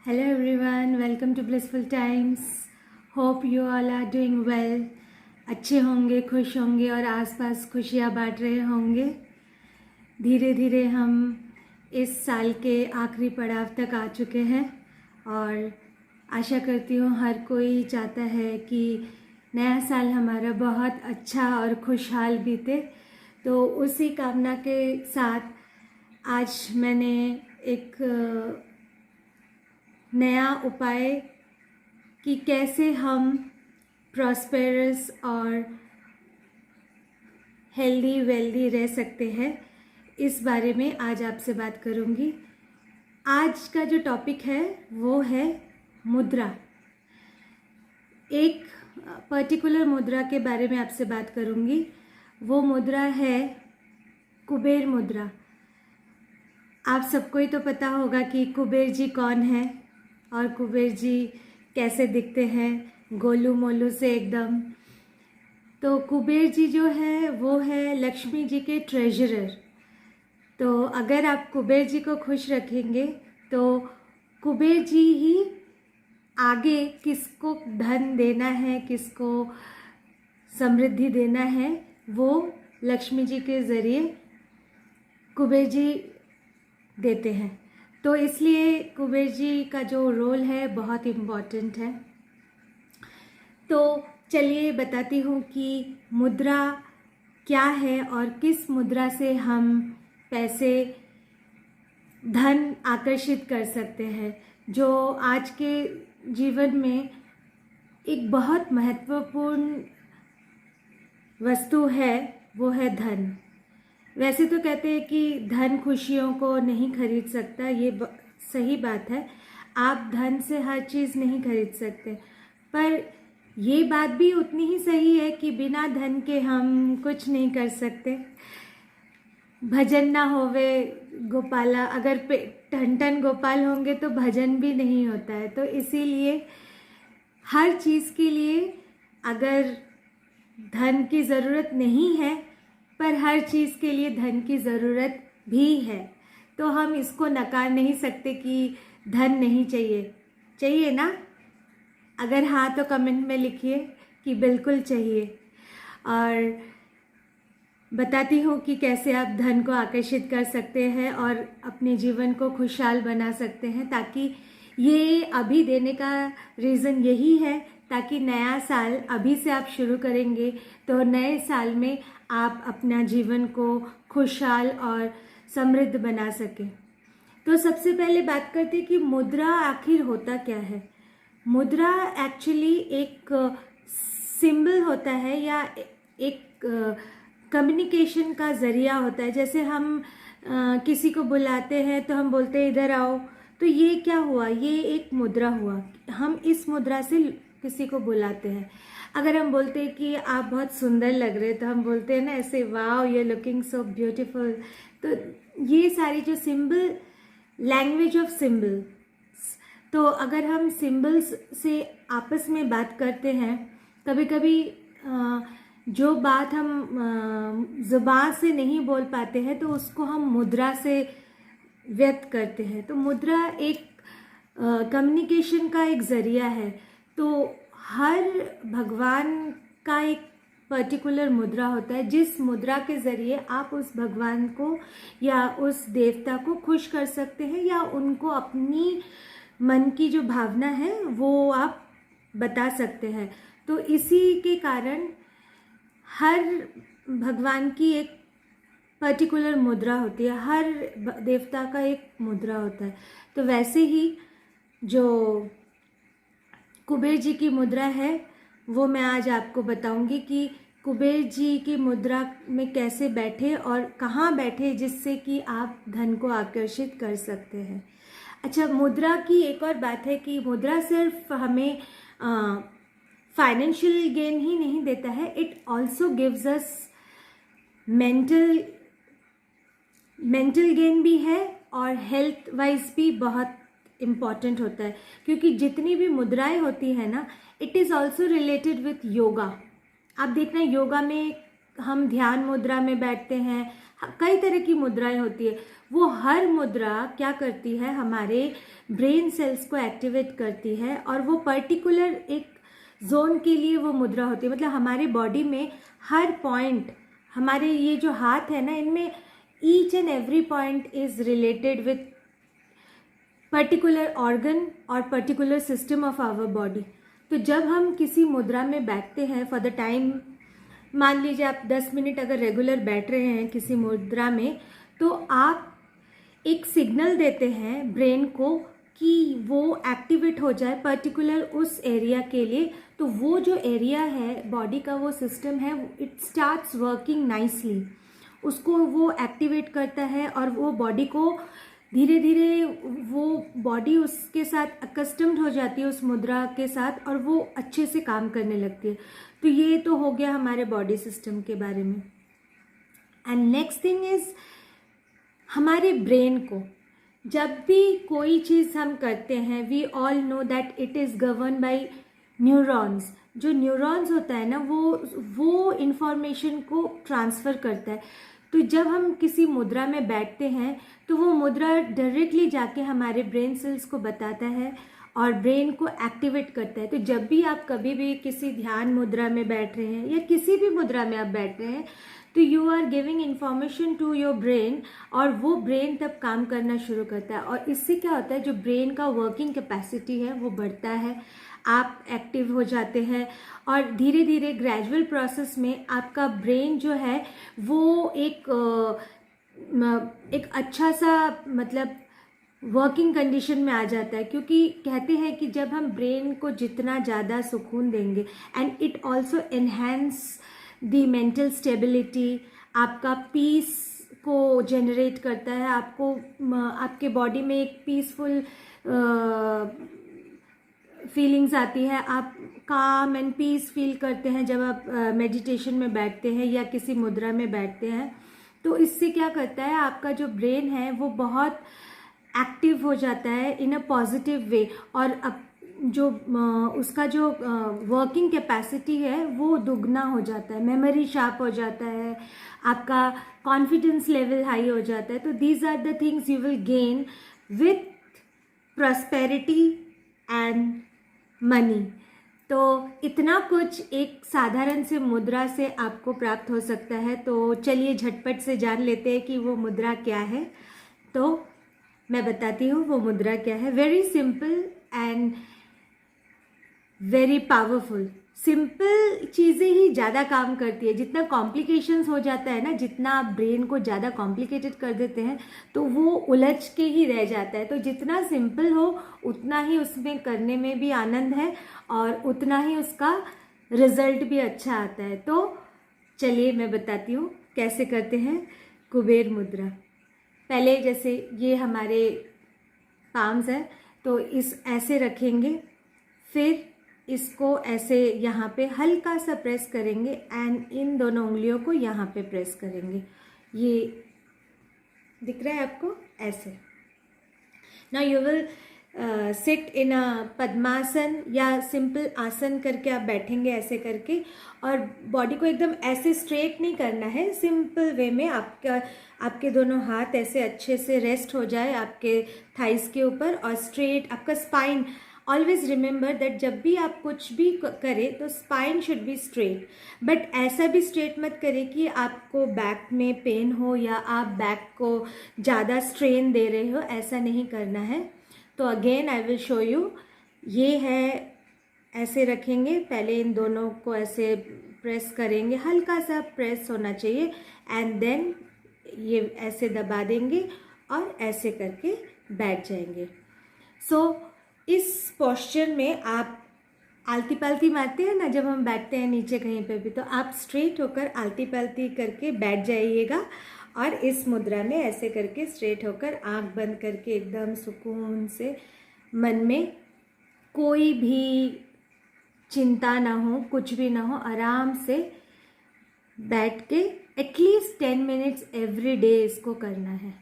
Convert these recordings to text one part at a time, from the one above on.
Hello everyone, welcome to Blissful Times. Hope you all are doing well. अच्छे होंगे, खुश होंगे और आसपास खुशियाँ बांट रहे होंगे. धीरे धीरे हम इस साल के आखिरी पड़ाव तक आ चुके हैं और आशा करती हूँ हर कोई चाहता है कि नया साल हमारा बहुत अच्छा और खुशहाल बीते. तो उसी कामना के साथ आज मैंने एक नया उपाय कि कैसे हम प्रॉस्पेरस और हेल्दी वेल्दी रह सकते हैं, इस बारे में आज आपसे बात करूंगी. आज का जो टॉपिक है वो है मुद्रा. एक पर्टिकुलर मुद्रा के बारे में आपसे बात करूंगी. वो मुद्रा है कुबेर मुद्रा. आप सबको ही तो पता होगा कि कुबेर जी कौन है और कुबेर जी कैसे दिखते हैं, गोलू मोलू से एकदम. तो कुबेर जी जो है वो है लक्ष्मी जी के ट्रेजरर. तो अगर आप कुबेर जी को खुश रखेंगे तो कुबेर जी ही आगे किसको धन देना है, किसको समृद्धि देना है, वो लक्ष्मी जी के ज़रिए कुबेर जी देते हैं. तो इसलिए कुबेर जी का जो रोल है बहुत इम्पॉर्टेंट है. तो चलिए बताती हूँ कि मुद्रा क्या है और किस मुद्रा से हम पैसे, धन आकर्षित कर सकते हैं, जो आज के जीवन में एक बहुत महत्वपूर्ण वस्तु है. वो है धन. वैसे तो कहते हैं कि धन खुशियों को नहीं खरीद सकता. ये सही बात है. आप धन से हर चीज़ नहीं खरीद सकते, पर ये बात भी उतनी ही सही है कि बिना धन के हम कुछ नहीं कर सकते. भजन ना होवे गोपाला, अगर टन टन गोपाल होंगे तो भजन भी नहीं होता है. तो इसीलिए हर चीज़ के लिए अगर धन की ज़रूरत नहीं है, पर हर चीज़ के लिए धन की ज़रूरत भी है. तो हम इसको नकार नहीं सकते कि धन नहीं चाहिए. चाहिए ना? अगर हाँ तो कमेंट में लिखिए कि बिल्कुल चाहिए. और बताती हूँ कि कैसे आप धन को आकर्षित कर सकते हैं और अपने जीवन को खुशहाल बना सकते हैं. ताकि ये अभी देने का रीज़न यही है ताकि नया साल अभी से आप शुरू करेंगे तो नए साल में आप अपना जीवन को खुशहाल और समृद्ध बना सकें. तो सबसे पहले बात करते हैं कि मुद्रा आखिर होता क्या है. मुद्रा एक्चुअली एक सिंबल होता है या एक कम्युनिकेशन का ज़रिया होता है. जैसे हम किसी को बुलाते हैं तो हम बोलते हैं इधर आओ. तो ये क्या हुआ? ये एक मुद्रा हुआ. हम इस मुद्रा से किसी को बुलाते हैं. अगर हम बोलते हैं कि आप बहुत सुंदर लग रहे हैं तो हम बोलते हैं ना ऐसे, wow you looking so beautiful. तो ये सारी जो सिंबल, लैंग्वेज ऑफ सिंबल्स. तो अगर हम सिंबल्स से आपस में बात करते हैं, कभी कभी जो बात हम ज़ुबान से नहीं बोल पाते हैं तो उसको हम मुद्रा से व्यक्त करते हैं. तो मुद्रा एक कम्युनिकेशन का एक ज़रिया है. तो हर भगवान का एक पर्टिकुलर मुद्रा होता है, जिस मुद्रा के ज़रिए आप उस भगवान को या उस देवता को खुश कर सकते हैं या उनको अपनी मन की जो भावना है वो आप बता सकते हैं. तो इसी के कारण हर भगवान की एक पर्टिकुलर मुद्रा होती है, हर देवता का एक मुद्रा होता है. तो वैसे ही जो कुबेर जी की मुद्रा है वो मैं आज आपको बताऊंगी कि कुबेर जी की मुद्रा में कैसे बैठे और कहाँ बैठे जिससे कि आप धन को आकर्षित कर सकते हैं. अच्छा, मुद्रा की एक और बात है कि मुद्रा सिर्फ हमें फाइनेंशियल गेन ही नहीं देता है. It also gives us mental gain भी है और हेल्थ वाइज भी बहुत इम्पॉर्टेंट होता है. क्योंकि जितनी भी मुद्राएं होती है ना, it is also related with yoga. आप देखना योगा में हम ध्यान मुद्रा में बैठते हैं, कई तरह की मुद्राएं होती है। वो हर मुद्रा क्या करती है, हमारे ब्रेन सेल्स को एक्टिवेट करती है और वो पर्टिकुलर एक जोन के लिए वो मुद्रा होती है। मतलब हमारे बॉडी में हर पॉइंट, हमारे ये जो हाथ है ना, इनमें each and every point is related with particular organ और particular system of our body. तो जब हम किसी मुद्रा में बैठते हैं फॉर द टाइम, मान लीजिए आप 10 मिनट अगर रेगुलर बैठ रहे हैं किसी मुद्रा में, तो आप एक सिग्नल देते हैं ब्रेन को कि वो एक्टिवेट हो जाए पर्टिकुलर उस एरिया के लिए। तो वो जो एरिया है बॉडी का, वो सिस्टम है, इट स्टार्ट्स वर्किंग नाइसली, उसको वो एक्टिवेट करता है और वो बॉडी को धीरे धीरे, वो बॉडी उसके साथ अकस्टम्ड हो जाती है उस मुद्रा के साथ और वो अच्छे से काम करने लगती है। तो ये तो हो गया हमारे बॉडी सिस्टम के बारे में। एंड नेक्स्ट थिंग इज हमारे ब्रेन को, जब भी कोई चीज़ हम करते हैं, we all know that it is govern by neurons. जो न्यूरॉन्स होता है ना, वो इंफॉर्मेशन को ट्रांसफ़र करता है। तो जब हम किसी मुद्रा में बैठते हैं तो वो मुद्रा डायरेक्टली जाके हमारे ब्रेन सेल्स को बताता है और ब्रेन को एक्टिवेट करता है। तो जब भी आप कभी भी किसी ध्यान मुद्रा में बैठ रहे हैं या किसी भी मुद्रा में आप बैठ रहे हैं, तो you are giving information to your brain और वो ब्रेन तब काम करना शुरू करता है। और इससे क्या होता है, जो ब्रेन का वर्किंग कैपेसिटी है वो बढ़ता है, आप एक्टिव हो जाते हैं और धीरे धीरे ग्रेजुअल प्रोसेस में आपका ब्रेन जो है वो एक अच्छा सा, मतलब वर्किंग कंडीशन में आ जाता है। क्योंकि कहते हैं कि जब हम ब्रेन को जितना ज़्यादा सुकून देंगे, and it also enhance the mental stability, आपका पीस को जनरेट करता है, आपको आपके बॉडी में एक पीसफुल फीलिंग्स आती है, आप काम एंड पीस फील करते हैं जब आप मेडिटेशन में बैठते हैं या किसी मुद्रा में बैठते हैं। तो इससे क्या करता है, आपका जो ब्रेन है वो बहुत एक्टिव हो जाता है इन अ पॉजिटिव वे, और अब जो उसका जो वर्किंग कैपेसिटी है वो दुगना हो जाता है, मेमोरी शार्प हो जाता है, आपका कॉन्फिडेंस लेवल हाई हो जाता है। तो these are the things you will gain with prosperity and money. तो इतना कुछ एक साधारण से मुद्रा से आपको प्राप्त हो सकता है। तो चलिए झटपट से जान लेते हैं कि वो मुद्रा क्या है। तो मैं बताती हूँ वो मुद्रा क्या है। Very simple and very powerful. Simple चीज़ें ही ज़्यादा काम करती है। जितना कॉम्प्लिकेशंस हो जाता है ना, जितना आप ब्रेन को ज़्यादा कॉम्प्लिकेटेड कर देते हैं तो वो उलझ के ही रह जाता है। तो जितना सिंपल हो उतना ही उसमें करने में भी आनंद है और उतना ही उसका रिजल्ट भी अच्छा आता है। तो चलिए मैं बताती हूँ कैसे करते हैं कुबेर मुद्रा। पहले जैसे ये हमारे पाम्स है, तो इस ऐसे रखेंगे, फिर इसको ऐसे यहाँ पे हल्का सा प्रेस करेंगे एंड इन दोनों उंगलियों को यहाँ पे प्रेस करेंगे। ये दिख रहा है आपको, ऐसे। Now you will sit in a padmasana या सिंपल आसन करके आप बैठेंगे ऐसे करके, और बॉडी को एकदम ऐसे स्ट्रेट नहीं करना है, सिंपल वे में आपके दोनों हाथ ऐसे अच्छे से रेस्ट हो जाए आपके थाइस के ऊपर और स्ट्रेट आपका स्पाइन। ऑलवेज रिमेंबर दैट जब भी आप कुछ भी करें तो spine should be straight, but ऐसा भी स्ट्रेट मत करें कि आपको बैक में पेन हो या आप बैक को ज़्यादा स्ट्रेन दे रहे हो, ऐसा नहीं करना है। तो again I will show you. ये है, ऐसे रखेंगे, पहले इन दोनों को ऐसे प्रेस करेंगे, हल्का सा प्रेस होना चाहिए, एंड देन ये ऐसे दबा देंगे और ऐसे करके बैठ जाएंगे। सो इस पोस्चर में आप आलती पालती मारते हैं ना जब हम बैठते हैं नीचे कहीं पे भी, तो आप स्ट्रेट होकर आलती पालती करके बैठ जाइएगा और इस मुद्रा में ऐसे करके स्ट्रेट होकर आंख बंद करके एकदम सुकून से, मन में कोई भी चिंता ना हो, कुछ भी ना हो, आराम से बैठ के एटलीस्ट 10 मिनट्स एवरी डे इसको करना है।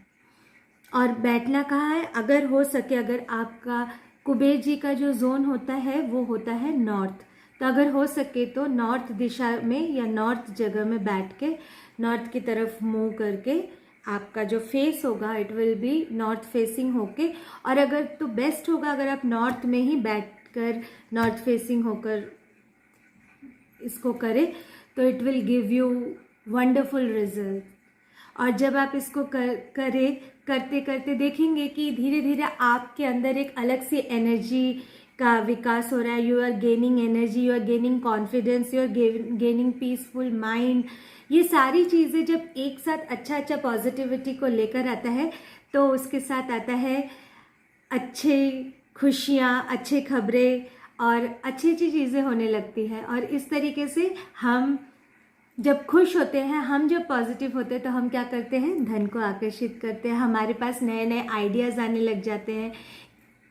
और बैठना कहाँ है, अगर हो सके, अगर आपका कुबेर जी का जो जोन होता है वो होता है नॉर्थ, तो अगर हो सके तो नॉर्थ दिशा में या नॉर्थ जगह में बैठ के नॉर्थ की तरफ मुंह करके आपका जो फेस होगा it will be north facing होके, और अगर तो बेस्ट होगा अगर आप नॉर्थ में ही बैठकर नॉर्थ फेसिंग होकर इसको करें तो it will give you wonderful result. और जब आप इसको करते करते देखेंगे कि धीरे धीरे आपके अंदर एक अलग सी एनर्जी का विकास हो रहा है। You are gaining energy, you are gaining confidence, you are gaining peaceful mind. ये सारी चीज़ें जब एक साथ अच्छा पॉजिटिविटी को लेकर आता है तो उसके साथ आता है अच्छे खुशियाँ, अच्छे खबरें और अच्छी चीज़ें होने लगती है। और इस तरीके से हम जब खुश होते हैं, हम जब पॉजिटिव होते हैं तो हम क्या करते हैं, धन को आकर्षित करते हैं। हमारे पास नए नए आइडियाज़ आने लग जाते हैं,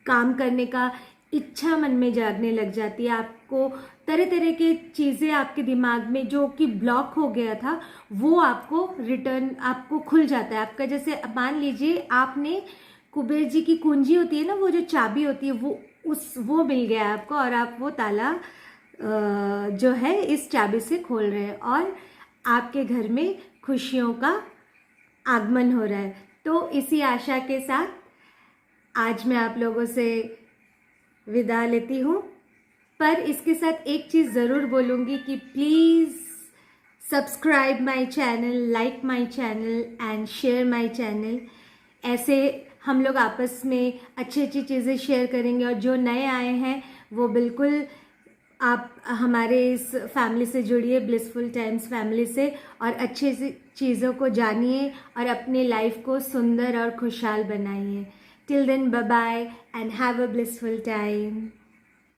काम करने का इच्छा मन में जागने लग जाती है। आपको तरह तरह की चीज़ें आपके दिमाग में जो कि ब्लॉक हो गया था वो आपको रिटर्न आपको खुल जाता है। आपका जैसे मान लीजिए आपने कुबेर जी की कुंजी होती है ना, वो जो चाबी होती है वो मिल गया आपको और आप वो ताला जो है इस चाबी से खोल रहे हैं और आपके घर में खुशियों का आगमन हो रहा है। तो इसी आशा के साथ आज मैं आप लोगों से विदा लेती हूँ, पर इसके साथ एक चीज़ ज़रूर बोलूँगी कि please subscribe my channel, like my channel and share my channel. ऐसे हम लोग आपस में अच्छी अच्छी चीज़ें शेयर करेंगे और जो नए आए हैं वो बिल्कुल आप हमारे इस फैमिली से जुड़िए, ब्लिसफुल टाइम्स फैमिली से, और अच्छी सी चीज़ों को जानिए और अपनी लाइफ को सुंदर और खुशहाल बनाइए। Till then bye bye and have a blissful time.